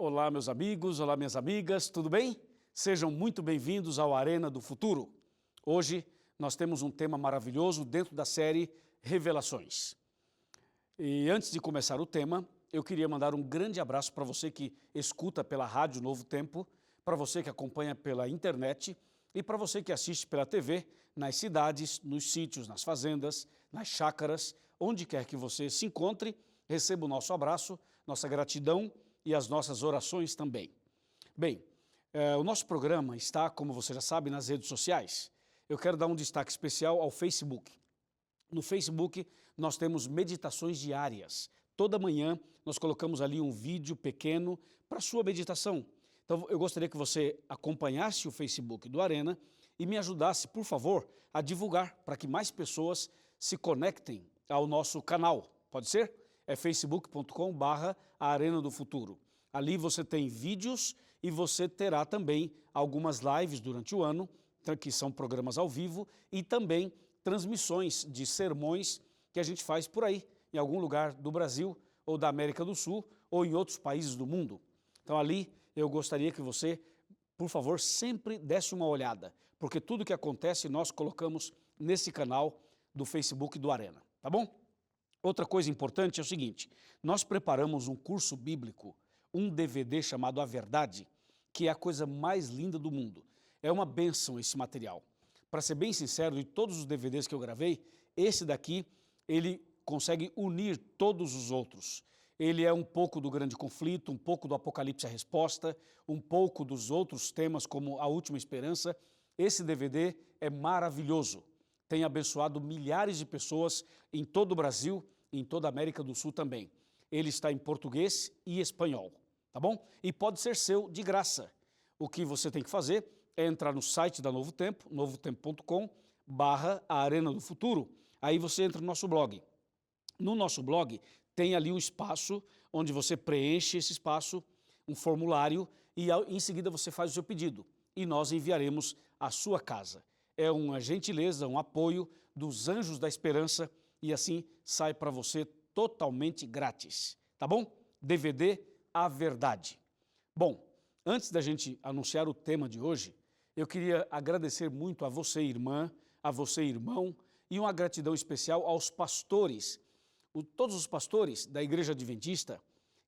Olá, meus amigos, olá, minhas amigas, tudo bem? Sejam muito bem-vindos ao Arena do Futuro. Hoje nós temos um tema maravilhoso dentro da série Revelações. E antes de começar o tema, eu queria mandar um grande abraço para você que escuta pela Rádio Novo Tempo, para você que acompanha pela internet e para você que assiste pela TV, nas cidades, nos sítios, nas fazendas, nas chácaras, onde quer que você se encontre, receba o nosso abraço, nossa gratidão e as nossas orações também. Bem, o nosso programa está, como você já sabe, nas redes sociais. Eu quero dar um destaque especial ao Facebook. No Facebook, nós temos meditações diárias. Toda manhã, nós colocamos ali um vídeo pequeno para sua meditação. Então, eu gostaria que você acompanhasse o Facebook do Arena e me ajudasse, por favor, a divulgar para que mais pessoas se conectem ao nosso canal. Pode ser? É facebook.com/Arena do Futuro. Ali você tem vídeos e você terá também algumas lives durante o ano, que são programas ao vivo, e também transmissões de sermões que a gente faz por aí, em algum lugar do Brasil ou da América do Sul ou em outros países do mundo. Então ali eu gostaria que você, por favor, sempre desse uma olhada, porque tudo que acontece nós colocamos nesse canal do Facebook do Arena, tá bom? Outra coisa importante é o seguinte, nós preparamos um curso bíblico, um DVD chamado A Verdade, que é a coisa mais linda do mundo. É uma bênção esse material. Para ser bem sincero, de todos os DVDs que eu gravei, esse daqui, ele consegue unir todos os outros. Ele é um pouco do Grande Conflito, um pouco do Apocalipse a Resposta, um pouco dos outros temas como A Última Esperança. Esse DVD é maravilhoso. Tem abençoado milhares de pessoas em todo o Brasil e em toda a América do Sul também. Ele está em português e espanhol, tá bom? E pode ser seu de graça. O que você tem que fazer é entrar no site da Novo Tempo, novotempo.com/Arena do Futuro. Aí você entra no nosso blog. No nosso blog tem ali um espaço onde você preenche esse espaço, um formulário, e em seguida você faz o seu pedido. E nós enviaremos à sua casa. É uma gentileza, um apoio dos Anjos da Esperança e assim sai para você totalmente grátis, tá bom? DVD A Verdade. Bom, antes da gente anunciar o tema de hoje, eu queria agradecer muito a você, irmã, a você, irmão, e uma gratidão especial aos pastores, todos os pastores da Igreja Adventista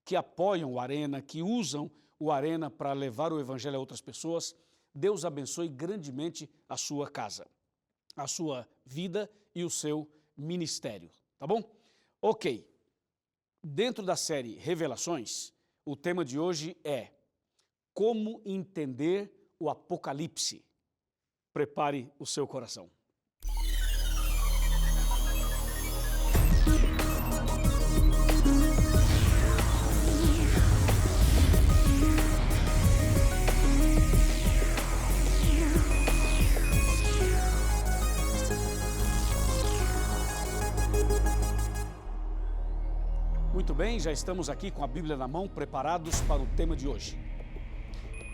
que apoiam o Arena, que usam o Arena para levar o Evangelho a outras pessoas. Deus abençoe grandemente a sua casa, a sua vida e o seu ministério, tá bom? Ok, dentro da série Revelações, o tema de hoje é como entender o Apocalipse. Prepare o seu coração. Muito bem, já estamos aqui com a Bíblia na mão, preparados para o tema de hoje.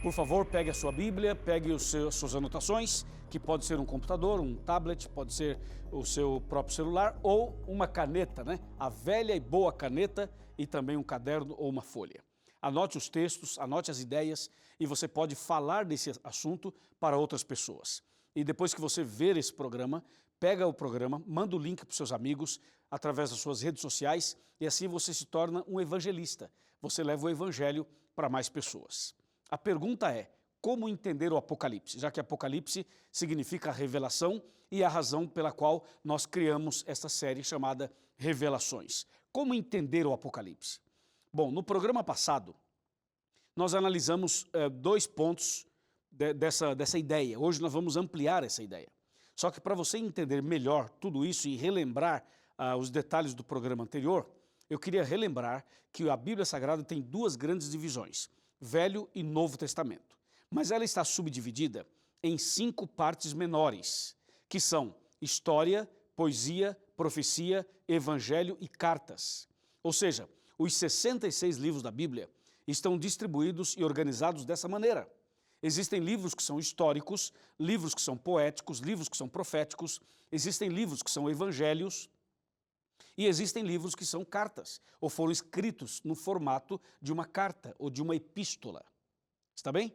Por favor, pegue a sua Bíblia, pegue as suas anotações, que pode ser um computador, um tablet, pode ser o seu próprio celular ou uma caneta, né? A velha e boa caneta e também um caderno ou uma folha. Anote os textos, anote as ideias e você pode falar desse assunto para outras pessoas. E depois que você ver esse programa, pega o programa, manda o link para os seus amigos através das suas redes sociais e assim você se torna um evangelista. Você leva o evangelho para mais pessoas. A pergunta é, como entender o Apocalipse? Já que Apocalipse significa revelação e a razão pela qual nós criamos esta série chamada Revelações. Como entender o Apocalipse? Bom, no programa passado, nós analisamos 2 pontos dessa ideia. Hoje nós vamos ampliar essa ideia. Só que para você entender melhor tudo isso e relembrar os detalhes do programa anterior, eu queria relembrar que a Bíblia Sagrada tem 2 grandes divisões, Velho e Novo Testamento. Mas ela está subdividida em 5 partes menores, que são história, poesia, profecia, evangelho e cartas. Ou seja, os 66 livros da Bíblia estão distribuídos e organizados dessa maneira. Existem livros que são históricos, livros que são poéticos, livros que são proféticos, existem livros que são evangelhos E existem livros que são cartas, ou foram escritos no formato de uma carta ou de uma epístola. Está bem?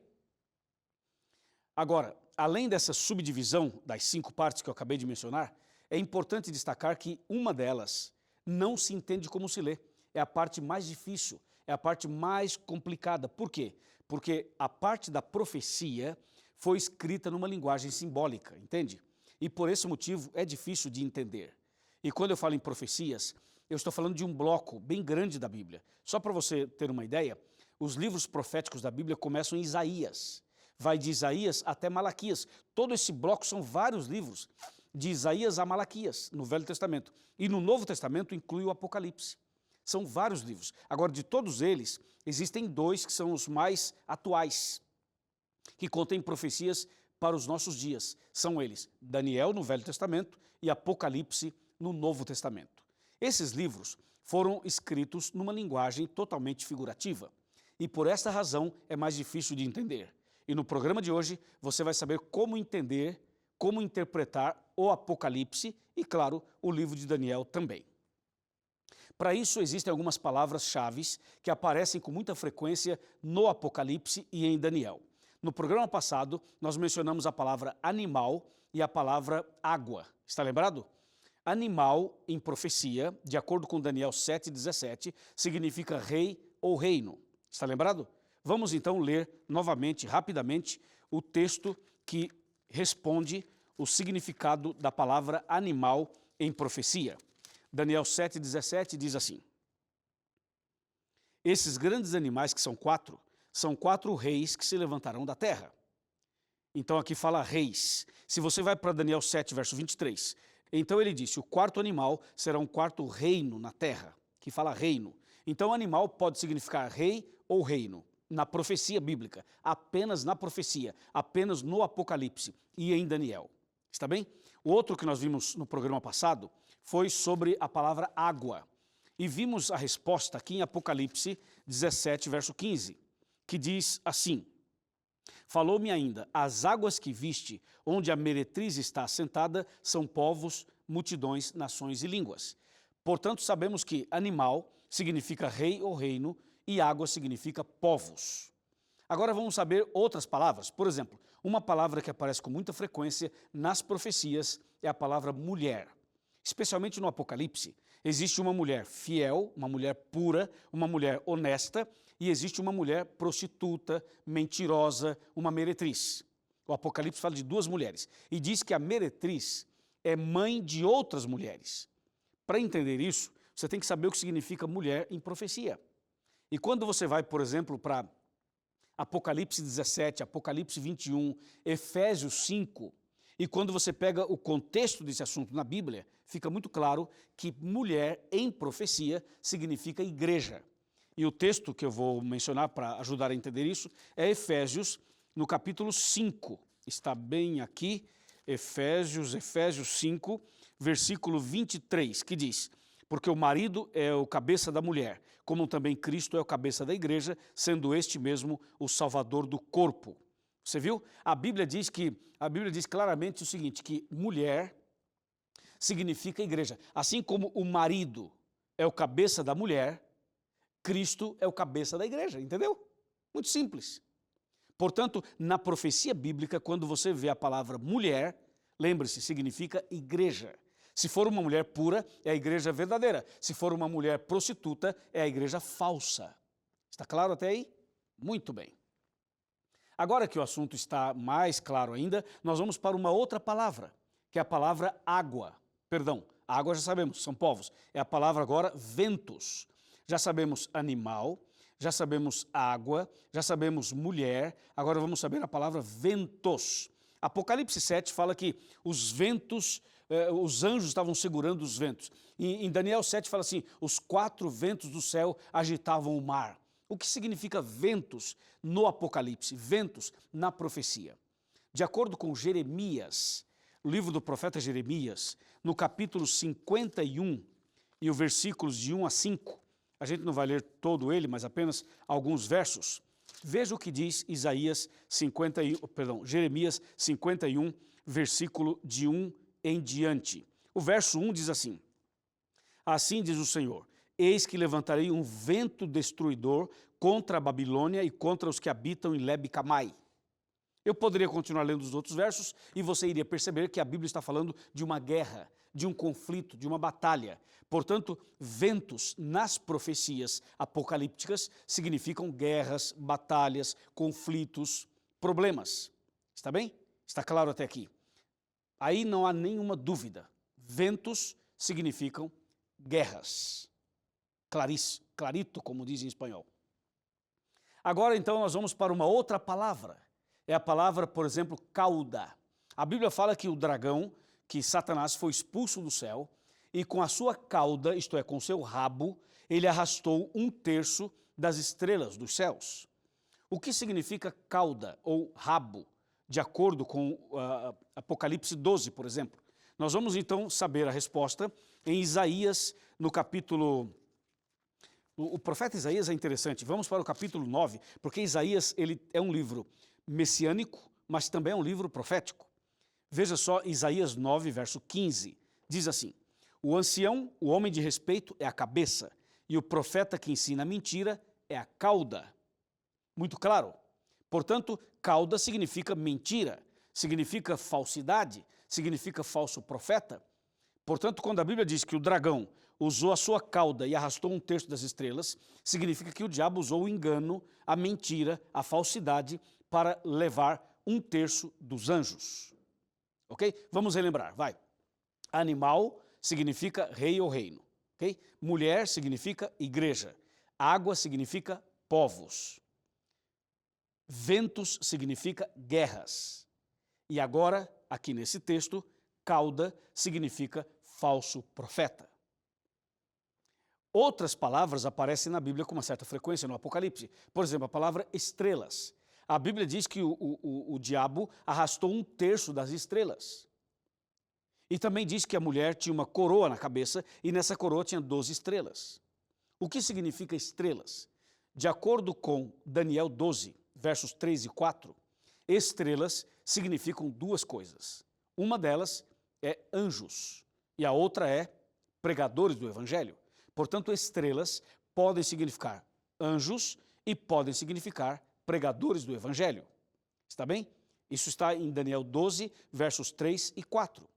Agora, além dessa subdivisão das 5 partes que eu acabei de mencionar, é importante destacar que uma delas não se entende como se lê. É a parte mais difícil, é a parte mais complicada. Por quê? Porque a parte da profecia foi escrita numa linguagem simbólica, entende? E por esse motivo é difícil de entender. E quando eu falo em profecias, eu estou falando de um bloco bem grande da Bíblia. Só para você ter uma ideia, os livros proféticos da Bíblia começam em Isaías. Vai de Isaías até Malaquias. Todo esse bloco são vários livros, de Isaías a Malaquias, no Velho Testamento. E no Novo Testamento inclui o Apocalipse. São vários livros. Agora, de todos eles, existem 2 que são os mais atuais, que contêm profecias para os nossos dias. São eles, Daniel no Velho Testamento e Apocalipse no Novo Testamento. Esses livros foram escritos numa linguagem totalmente figurativa. E por esta razão é mais difícil de entender. E no programa de hoje você vai saber como entender, como interpretar o Apocalipse e, claro, o livro de Daniel também. Para isso existem algumas palavras-chave que aparecem com muita frequência no Apocalipse e em Daniel. No programa passado nós mencionamos a palavra animal e a palavra água. Está lembrado? Animal em profecia, de acordo com Daniel 7,17, significa rei ou reino. Está lembrado? Vamos então ler novamente, rapidamente, o texto que responde o significado da palavra animal em profecia. Daniel 7,17 diz assim: esses grandes animais, que são 4 reis que se levantarão da terra. Então aqui fala reis. Se você vai para Daniel 7, verso 23, então ele disse, o 4º animal será um 4º reino na terra, que fala reino. Então animal pode significar rei ou reino. Na profecia bíblica, apenas na profecia, apenas no Apocalipse e em Daniel. Está bem? O outro que nós vimos no programa passado foi sobre a palavra água. E vimos a resposta aqui em Apocalipse 17, verso 15, que diz assim: falou-me ainda, as águas que viste, onde a meretriz está assentada, são povos, multidões, nações e línguas. Portanto, sabemos que animal significa rei ou reino, e água significa povos. Agora vamos saber outras palavras. Por exemplo, uma palavra que aparece com muita frequência nas profecias é a palavra mulher. Especialmente no Apocalipse, existe uma mulher fiel, uma mulher pura, uma mulher honesta, e existe uma mulher prostituta, mentirosa, uma meretriz. O Apocalipse fala de 2 mulheres e diz que a meretriz é mãe de outras mulheres. Para entender isso, você tem que saber o que significa mulher em profecia. E quando você vai, por exemplo, para Apocalipse 17, Apocalipse 21, Efésios 5, e quando você pega o contexto desse assunto na Bíblia, fica muito claro que mulher em profecia significa igreja. E o texto que eu vou mencionar para ajudar a entender isso é Efésios, no capítulo 5. Está bem aqui, Efésios 5, versículo 23, que diz: porque o marido é o cabeça da mulher, como também Cristo é o cabeça da igreja, sendo este mesmo o salvador do corpo. Você viu? A Bíblia diz claramente o seguinte, que mulher significa igreja. Assim como o marido é o cabeça da mulher, Cristo é o cabeça da igreja, entendeu? Muito simples. Portanto, na profecia bíblica, quando você vê a palavra mulher, lembre-se, significa igreja. Se for uma mulher pura, é a igreja verdadeira. Se for uma mulher prostituta, é a igreja falsa. Está claro até aí? Muito bem. Agora que o assunto está mais claro ainda, nós vamos para uma outra palavra, que é a palavra água. Perdão, água já sabemos, são povos. É a palavra agora ventos. Já sabemos animal, já sabemos água, já sabemos mulher, agora vamos saber a palavra ventos. Apocalipse 7 fala que os ventos, os anjos estavam segurando os ventos. Em Daniel 7 fala assim, os 4 ventos do céu agitavam o mar. O que significa ventos no Apocalipse? Ventos na profecia. De acordo com Jeremias, o livro do profeta Jeremias, no capítulo 51 e os versículos de 1 a 5, a gente não vai ler todo ele, mas apenas alguns versos. Veja o que diz Jeremias 51, versículo de 1 em diante. O verso 1 diz assim: Assim diz o Senhor, eis que levantarei um vento destruidor contra a Babilônia e contra os que habitam em Leb-Camai. Eu poderia continuar lendo os outros versos e você iria perceber que a Bíblia está falando de uma guerra, de um conflito, de uma batalha. Portanto, ventos nas profecias apocalípticas significam guerras, batalhas, conflitos, problemas. Está bem? Está claro até aqui? Aí não há nenhuma dúvida. Ventos significam guerras. Clarito, como diz em espanhol. Agora, então, nós vamos para uma outra palavra. É a palavra, por exemplo, cauda. A Bíblia fala que o dragão, que Satanás foi expulso do céu, e com a sua cauda, isto é, com o seu rabo, ele arrastou 1/3 das estrelas dos céus. O que significa cauda ou rabo, de acordo com Apocalipse 12, por exemplo? Nós vamos então saber a resposta em Isaías, no capítulo... O profeta Isaías é interessante, vamos para o capítulo 9, porque Isaías ele é um livro messiânico, mas também é um livro profético. Veja só, Isaías 9, verso 15, diz assim, o ancião, o homem de respeito, é a cabeça, e o profeta que ensina a mentira é a cauda. Muito claro. Portanto, cauda significa mentira, significa falsidade, significa falso profeta. Portanto, quando a Bíblia diz que o dragão usou a sua cauda e arrastou 1/3 das estrelas, significa que o diabo usou o engano, a mentira, a falsidade para levar 1/3 dos anjos. Ok? Vamos relembrar, vai. Animal significa rei ou reino. Ok? Mulher significa igreja. Água significa povos. Ventos significa guerras. E agora, aqui nesse texto, cauda significa falso profeta. Outras palavras aparecem na Bíblia com uma certa frequência no Apocalipse. Por exemplo, a palavra estrelas. A Bíblia diz que o diabo arrastou 1/3 das estrelas. E também diz que a mulher tinha uma coroa na cabeça e nessa coroa tinha 12 estrelas. O que significa estrelas? De acordo com Daniel 12, versos 3 e 4, estrelas significam duas coisas. Uma delas é anjos e a outra é pregadores do evangelho. Portanto, estrelas podem significar anjos e podem significar pregadores do evangelho. Está bem? Isso está em Daniel 12, versos 3 e 4.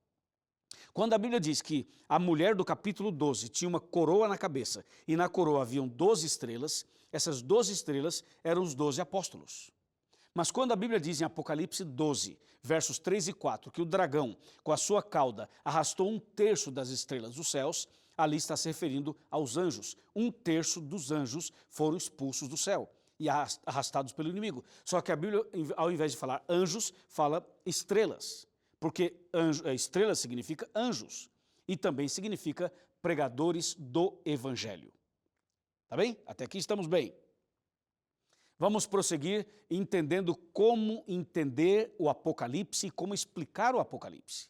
Quando a Bíblia diz que a mulher do capítulo 12 tinha uma coroa na cabeça e na coroa haviam 12 estrelas, essas 12 estrelas eram os 12 apóstolos. Mas quando a Bíblia diz em Apocalipse 12, versos 3 e 4, que o dragão, com a sua cauda, arrastou 1/3 das estrelas dos céus, ali está se referindo aos anjos. 1/3 dos anjos foram expulsos do céu e arrastados pelo inimigo. Só que a Bíblia, ao invés de falar anjos, fala estrelas. Porque estrela significa anjos e também significa pregadores do evangelho. Tá bem? Até aqui estamos bem. Vamos prosseguir entendendo como entender o Apocalipse e como explicar o Apocalipse.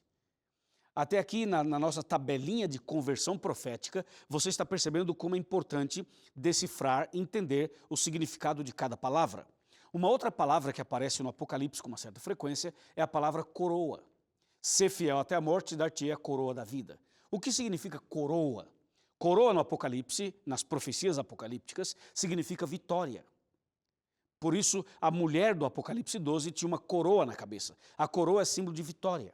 Até aqui, na nossa tabelinha de conversão profética, você está percebendo como é importante decifrar e entender o significado de cada palavra. Uma outra palavra que aparece no Apocalipse com uma certa frequência é a palavra coroa. Ser fiel até a morte, dar-te-ei a coroa da vida. O que significa coroa? Coroa no Apocalipse, nas profecias apocalípticas, significa vitória. Por isso, a mulher do Apocalipse 12 tinha uma coroa na cabeça. A coroa é símbolo de vitória,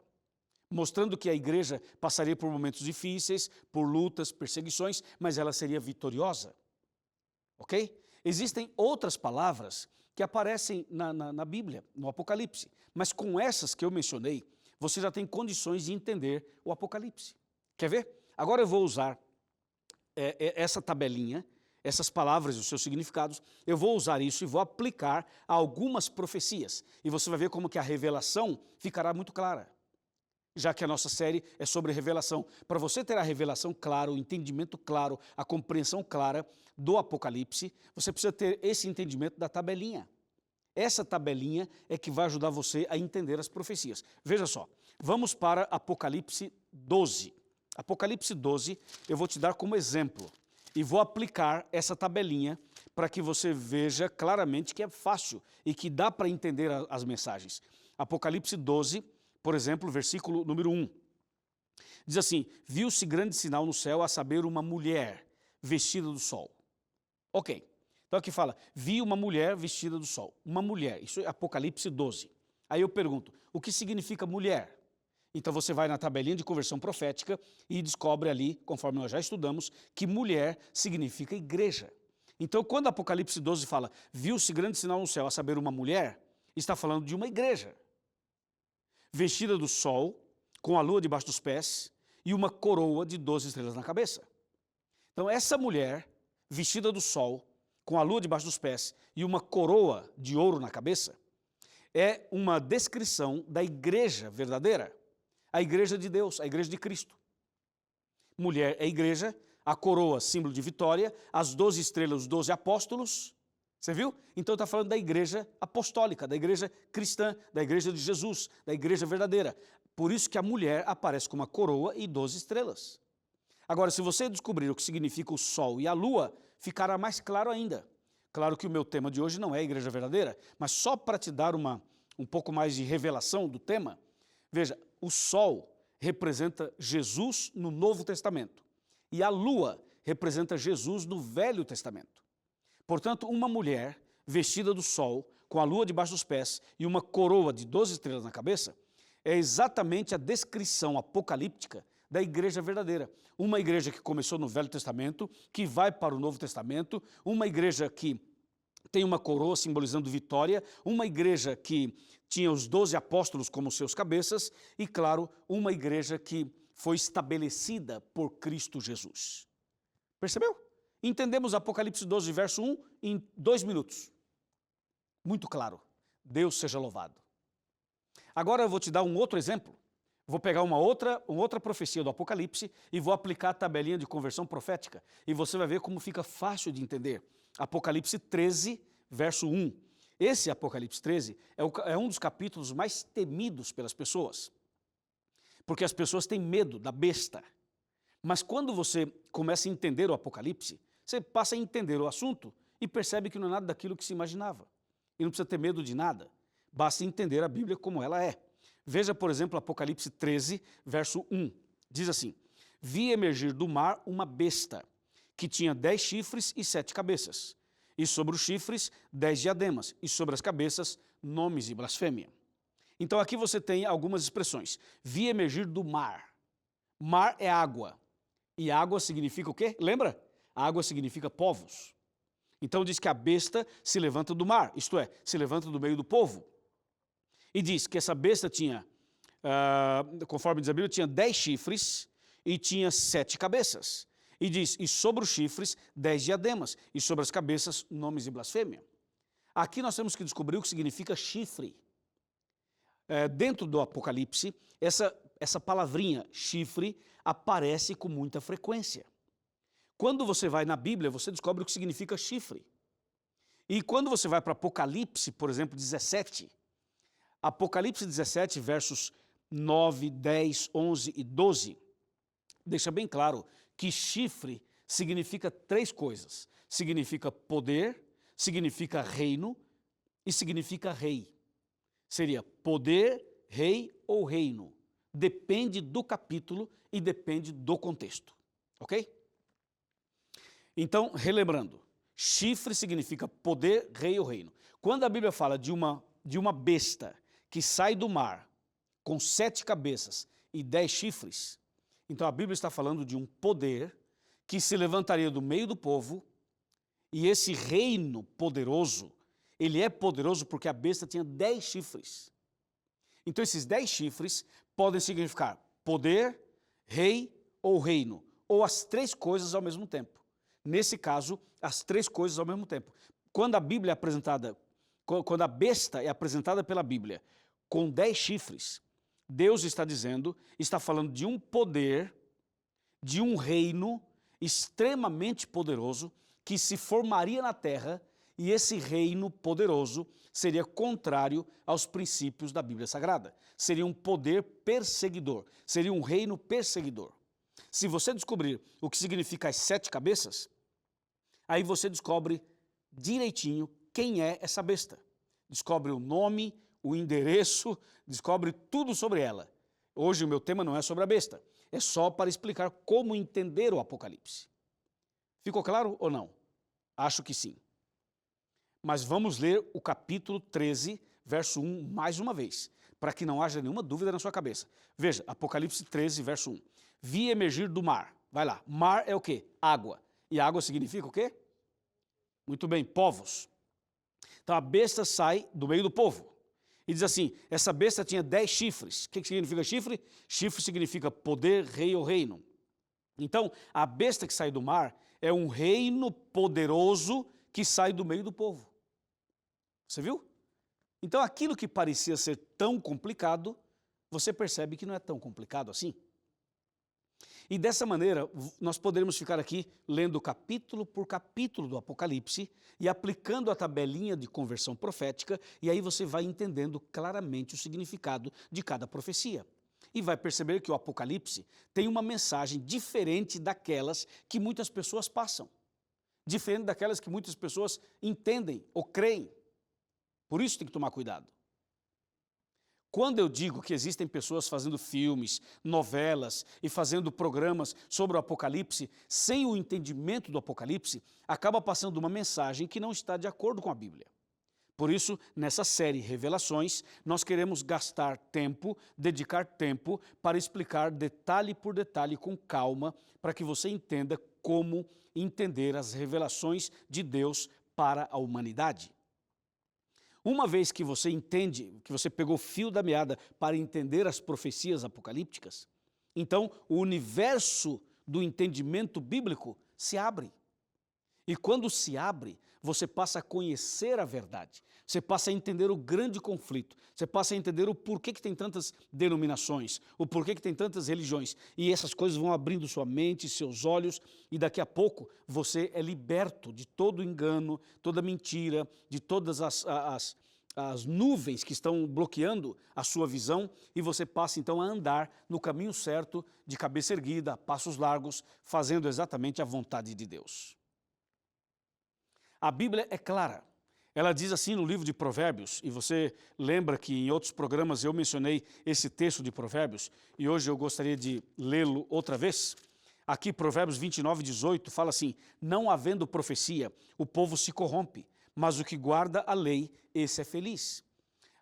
mostrando que a igreja passaria por momentos difíceis, por lutas, perseguições, mas ela seria vitoriosa. Ok? Existem outras palavras que aparecem na Bíblia, no Apocalipse, mas com essas que eu mencionei, você já tem condições de entender o Apocalipse. Quer ver? Agora eu vou usar essa tabelinha, essas palavras e os seus significados, eu vou usar isso e vou aplicar a algumas profecias. E você vai ver como que a revelação ficará muito clara. Já que a nossa série é sobre revelação. Para você ter a revelação clara, o entendimento claro, a compreensão clara do Apocalipse, você precisa ter esse entendimento da tabelinha. Essa tabelinha é que vai ajudar você a entender as profecias. Veja só, vamos para Apocalipse 12. Apocalipse 12 eu vou te dar como exemplo e vou aplicar essa tabelinha para que você veja claramente que é fácil e que dá para entender as mensagens. Apocalipse 12, por exemplo, versículo número 1. Diz assim, viu-se grande sinal no céu, a saber, uma mulher vestida do sol. Ok, então aqui fala, vi uma mulher vestida do sol. Uma mulher, isso é Apocalipse 12. Aí eu pergunto, o que significa mulher? Então você vai na tabelinha de conversão profética e descobre ali, conforme nós já estudamos, que mulher significa igreja. Então quando Apocalipse 12 fala, viu-se grande sinal no céu, a saber, uma mulher, está falando de uma igreja. Vestida do sol, com a lua debaixo dos pés e uma coroa de 12 estrelas na cabeça. Então essa mulher, vestida do sol, com a lua debaixo dos pés e uma coroa de ouro na cabeça, é uma descrição da igreja verdadeira, a igreja de Deus, a igreja de Cristo. Mulher é igreja, a coroa, símbolo de vitória, as 12 estrelas, os 12 apóstolos, você viu? Então está falando da igreja apostólica, da igreja cristã, da igreja de Jesus, da igreja verdadeira. Por isso que a mulher aparece com uma coroa e 12 estrelas. Agora, se você descobrir o que significa o sol e a lua, ficará mais claro ainda. Claro que o meu tema de hoje não é a igreja verdadeira, mas só para te dar um pouco mais de revelação do tema, veja, o sol representa Jesus no Novo Testamento e a lua representa Jesus no Velho Testamento. Portanto, uma mulher vestida do sol, com a lua debaixo dos pés e uma coroa de 12 estrelas na cabeça, é exatamente a descrição apocalíptica da igreja verdadeira. Uma igreja que começou no Velho Testamento, que vai para o Novo Testamento, uma igreja que tem uma coroa simbolizando vitória, uma igreja que tinha os 12 apóstolos como seus cabeças e, claro, uma igreja que foi estabelecida por Cristo Jesus. Percebeu? Entendemos Apocalipse 12, verso 1 em 2 minutos. Muito claro. Deus seja louvado. Agora eu vou te dar um outro exemplo. Vou pegar uma outra profecia do Apocalipse e vou aplicar a tabelinha de conversão profética. E você vai ver como fica fácil de entender. Apocalipse 13, verso 1. Esse Apocalipse 13 é um dos capítulos mais temidos pelas pessoas. Porque as pessoas têm medo da besta. Mas quando você começa a entender o Apocalipse, você passa a entender o assunto e percebe que não é nada daquilo que se imaginava. E não precisa ter medo de nada. Basta entender a Bíblia como ela é. Veja, por exemplo, Apocalipse 13, verso 1. Diz assim, vi emergir do mar uma besta, que tinha 10 chifres e 7 cabeças, e sobre os chifres 10 diademas, e sobre as cabeças nomes e blasfêmia. Então aqui você tem algumas expressões. Vi emergir do mar. Mar é água. E água significa o quê? Lembra? Água significa povos. Então diz que a besta se levanta do mar, isto é, se levanta do meio do povo. E diz que essa besta tinha, conforme diz a Bíblia, tinha 10 chifres e tinha 7 cabeças. E diz, e sobre os chifres 10 diademas, e sobre as cabeças nomes e blasfêmia. Aqui nós temos que descobrir o que significa chifre. Dentro do Apocalipse, essa palavrinha chifre aparece com muita frequência. Quando você vai na Bíblia, você descobre o que significa chifre. E quando você vai para Apocalipse, por exemplo, 17, Apocalipse 17, versos 9, 10, 11 e 12, deixa bem claro que chifre significa 3 coisas. Significa poder, significa reino e significa rei. Seria poder, rei ou reino. Depende do capítulo e depende do contexto. Ok? Então, relembrando, chifre significa poder, rei ou reino. Quando a Bíblia fala de uma besta que sai do mar com 7 cabeças e 10 chifres, então a Bíblia está falando de um poder que se levantaria do meio do povo, e esse reino poderoso, ele é poderoso porque a besta tinha 10 chifres. Então esses 10 chifres podem significar poder, rei ou reino, ou as 3 coisas ao mesmo tempo. Nesse caso, as 3 coisas ao mesmo tempo. Quando a Bíblia é apresentada, quando a besta é apresentada pela Bíblia com 10 chifres, Deus está falando de um poder, de um reino extremamente poderoso que se formaria na terra, e esse reino poderoso seria contrário aos princípios da Bíblia Sagrada. Seria um poder perseguidor, seria um reino perseguidor. Se você descobrir o que significa as 7 cabeças, aí você descobre direitinho quem é essa besta. Descobre o nome, o endereço, descobre tudo sobre ela. Hoje o meu tema não é sobre a besta, é só para explicar como entender o Apocalipse. Ficou claro ou não? Acho que sim. Mas vamos ler o capítulo 13, verso 1, mais uma vez, para que não haja nenhuma dúvida na sua cabeça. Veja, Apocalipse 13, verso 1. Vi emergir do mar. Vai lá. Mar é o quê? Água. E água significa o quê? Muito bem, povos. Então a besta sai do meio do povo. E diz assim, essa besta tinha 10 chifres. O que significa chifre? Chifre significa poder, rei ou reino. Então, a besta que sai do mar é um reino poderoso que sai do meio do povo. Você viu? Então, aquilo que parecia ser tão complicado, você percebe que não é tão complicado assim. E dessa maneira, nós poderemos ficar aqui lendo capítulo por capítulo do Apocalipse e aplicando a tabelinha de conversão profética, e aí você vai entendendo claramente o significado de cada profecia. E vai perceber que o Apocalipse tem uma mensagem diferente daquelas que muitas pessoas passam. Diferente daquelas que muitas pessoas entendem ou creem. Por isso tem que tomar cuidado. Quando eu digo que existem pessoas fazendo filmes, novelas e fazendo programas sobre o Apocalipse, sem o entendimento do Apocalipse, acaba passando uma mensagem que não está de acordo com a Bíblia. Por isso, nessa série Revelações, nós queremos gastar tempo, dedicar tempo para explicar detalhe por detalhe com calma, para que você entenda como entender as revelações de Deus para a humanidade. Uma vez que você entende, que você pegou o fio da meada para entender as profecias apocalípticas, então o universo do entendimento bíblico se abre. E quando se abre, você passa a conhecer a verdade, você passa a entender o grande conflito, você passa a entender o porquê que tem tantas denominações, o porquê que tem tantas religiões, e essas coisas vão abrindo sua mente, seus olhos, e daqui a pouco você é liberto de todo engano, toda mentira, de todas as nuvens que estão bloqueando a sua visão, e você passa então a andar no caminho certo, de cabeça erguida, passos largos, fazendo exatamente a vontade de Deus. A Bíblia é clara. Ela diz assim no livro de Provérbios, e você lembra que em outros programas eu mencionei esse texto de Provérbios, e hoje eu gostaria de lê-lo outra vez. Aqui, Provérbios 29, 18, fala assim, não havendo profecia, o povo se corrompe, mas o que guarda a lei, esse é feliz.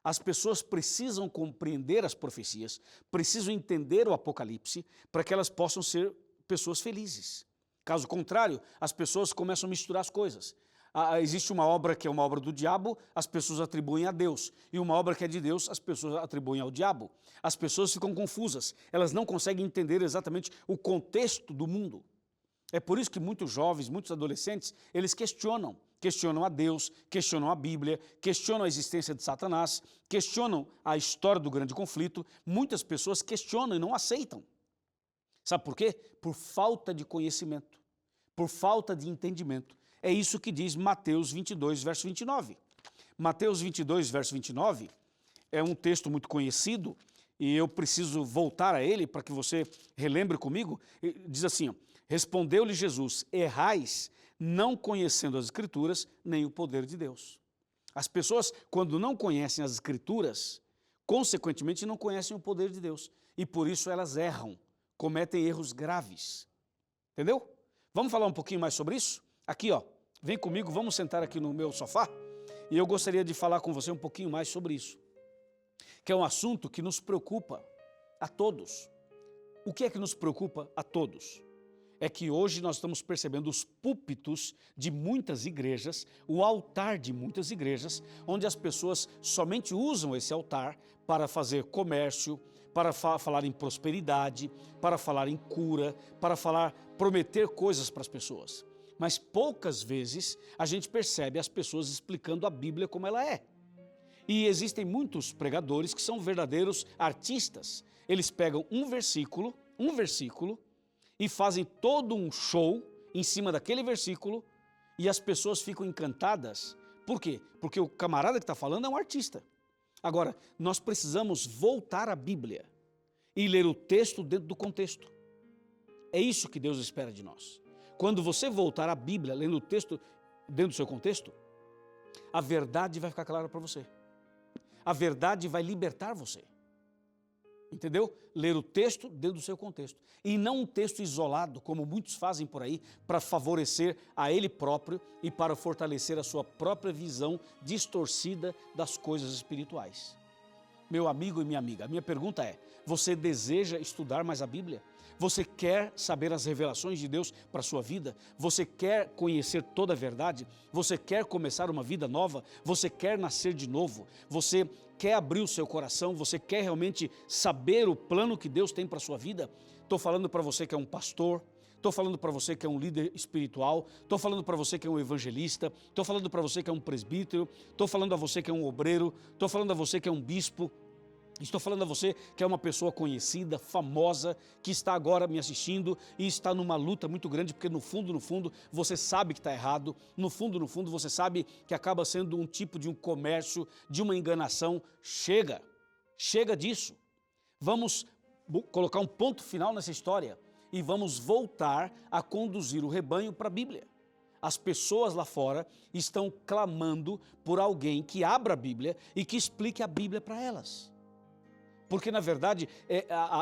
As pessoas precisam compreender as profecias, precisam entender o Apocalipse, para que elas possam ser pessoas felizes. Caso contrário, as pessoas começam a misturar as coisas. Existe uma obra que é uma obra do diabo, as pessoas atribuem a Deus. E uma obra que é de Deus, as pessoas atribuem ao diabo. As pessoas ficam confusas, elas não conseguem entender exatamente o contexto do mundo. É por isso que muitos jovens, muitos adolescentes, eles questionam a Deus, questionam a Bíblia, questionam a existência de Satanás, questionam a história do grande conflito. Muitas pessoas questionam e não aceitam. Sabe por quê? Por falta de conhecimento, por falta de entendimento. É isso que diz Mateus 22, verso 29. Mateus 22, verso 29 é um texto muito conhecido e eu preciso voltar a ele para que você relembre comigo. Diz assim, respondeu-lhe Jesus, errais não conhecendo as Escrituras nem o poder de Deus. As pessoas, quando não conhecem as Escrituras, consequentemente não conhecem o poder de Deus. E por isso elas erram, cometem erros graves. Entendeu? Vamos falar um pouquinho mais sobre isso? Aqui, ó, vem comigo, vamos sentar aqui no meu sofá e eu gostaria de falar com você um pouquinho mais sobre isso, que é um assunto que nos preocupa a todos. O que é que nos preocupa a todos? É que hoje nós estamos percebendo os púlpitos de muitas igrejas, o altar de muitas igrejas, onde as pessoas somente usam esse altar para fazer comércio, para falar em prosperidade, para falar em cura, para prometer coisas para as pessoas. Mas poucas vezes a gente percebe as pessoas explicando a Bíblia como ela é. E existem muitos pregadores que são verdadeiros artistas. Eles pegam um versículo, e fazem todo um show em cima daquele versículo e as pessoas ficam encantadas. Por quê? Porque o camarada que está falando é um artista. Agora, nós precisamos voltar à Bíblia e ler o texto dentro do contexto. É isso que Deus espera de nós. Quando você voltar à Bíblia, lendo o texto dentro do seu contexto, a verdade vai ficar clara para você. A verdade vai libertar você. Entendeu? Ler o texto dentro do seu contexto. E não um texto isolado, como muitos fazem por aí, para favorecer a ele próprio e para fortalecer a sua própria visão distorcida das coisas espirituais. Meu amigo e minha amiga, a minha pergunta é, você deseja estudar mais a Bíblia? Você quer saber as revelações de Deus para a sua vida? Você quer conhecer toda a verdade? Você quer começar uma vida nova? Você quer nascer de novo? Você quer abrir o seu coração? Você quer realmente saber o plano que Deus tem para a sua vida? Estou falando para você que é um pastor, estou falando para você que é um líder espiritual, estou falando para você que é um evangelista, estou falando para você que é um presbítero, estou falando a você que é um obreiro, estou falando a você que é um bispo, estou falando a você que é uma pessoa conhecida, famosa, que está agora me assistindo e está numa luta muito grande, porque no fundo, você sabe que está errado, no fundo, você sabe que acaba sendo um tipo de um comércio, de uma enganação. Chega disso. Vamos colocar um ponto final nessa história e vamos voltar a conduzir o rebanho para a Bíblia. As pessoas lá fora estão clamando por alguém que abra a Bíblia e que explique a Bíblia para elas. Porque, na verdade,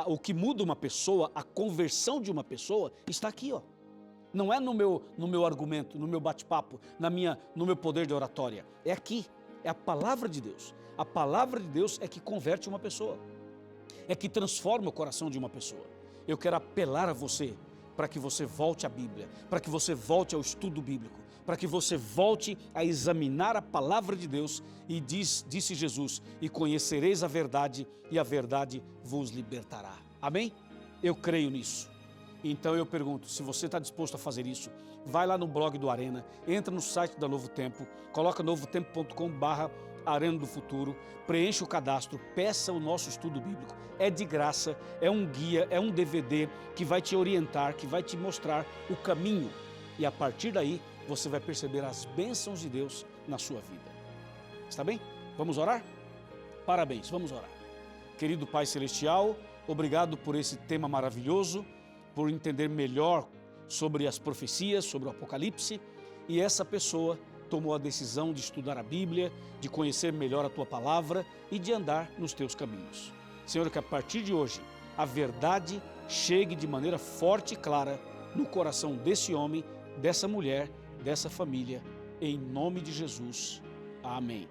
o que muda uma pessoa, a conversão de uma pessoa, está aqui, ó. Não é no meu argumento, no meu bate-papo, no meu poder de oratória. É aqui, é a palavra de Deus. A palavra de Deus é que converte uma pessoa. É que transforma o coração de uma pessoa. Eu quero apelar a você para que você volte à Bíblia, para que você volte ao estudo bíblico, para que você volte a examinar a palavra de Deus e disse Jesus, e conhecereis a verdade e a verdade vos libertará. Amém? Eu creio nisso. Então eu pergunto, se você está disposto a fazer isso, vai lá no blog do Arena, entra no site da Novo Tempo, coloca novotempo.com/Arena do Futuro, preencha o cadastro, peça o nosso estudo bíblico, é de graça, é um guia, é um DVD que vai te orientar, que vai te mostrar o caminho e a partir daí você vai perceber as bênçãos de Deus na sua vida. Está bem? Vamos orar? Parabéns, vamos orar. Querido Pai Celestial, obrigado por esse tema maravilhoso, por entender melhor sobre as profecias, sobre o Apocalipse, e essa pessoa tomou a decisão de estudar a Bíblia, de conhecer melhor a Tua Palavra e de andar nos Teus caminhos. Senhor, que a partir de hoje a verdade chegue de maneira forte e clara no coração desse homem, dessa mulher, dessa família, em nome de Jesus. Amém.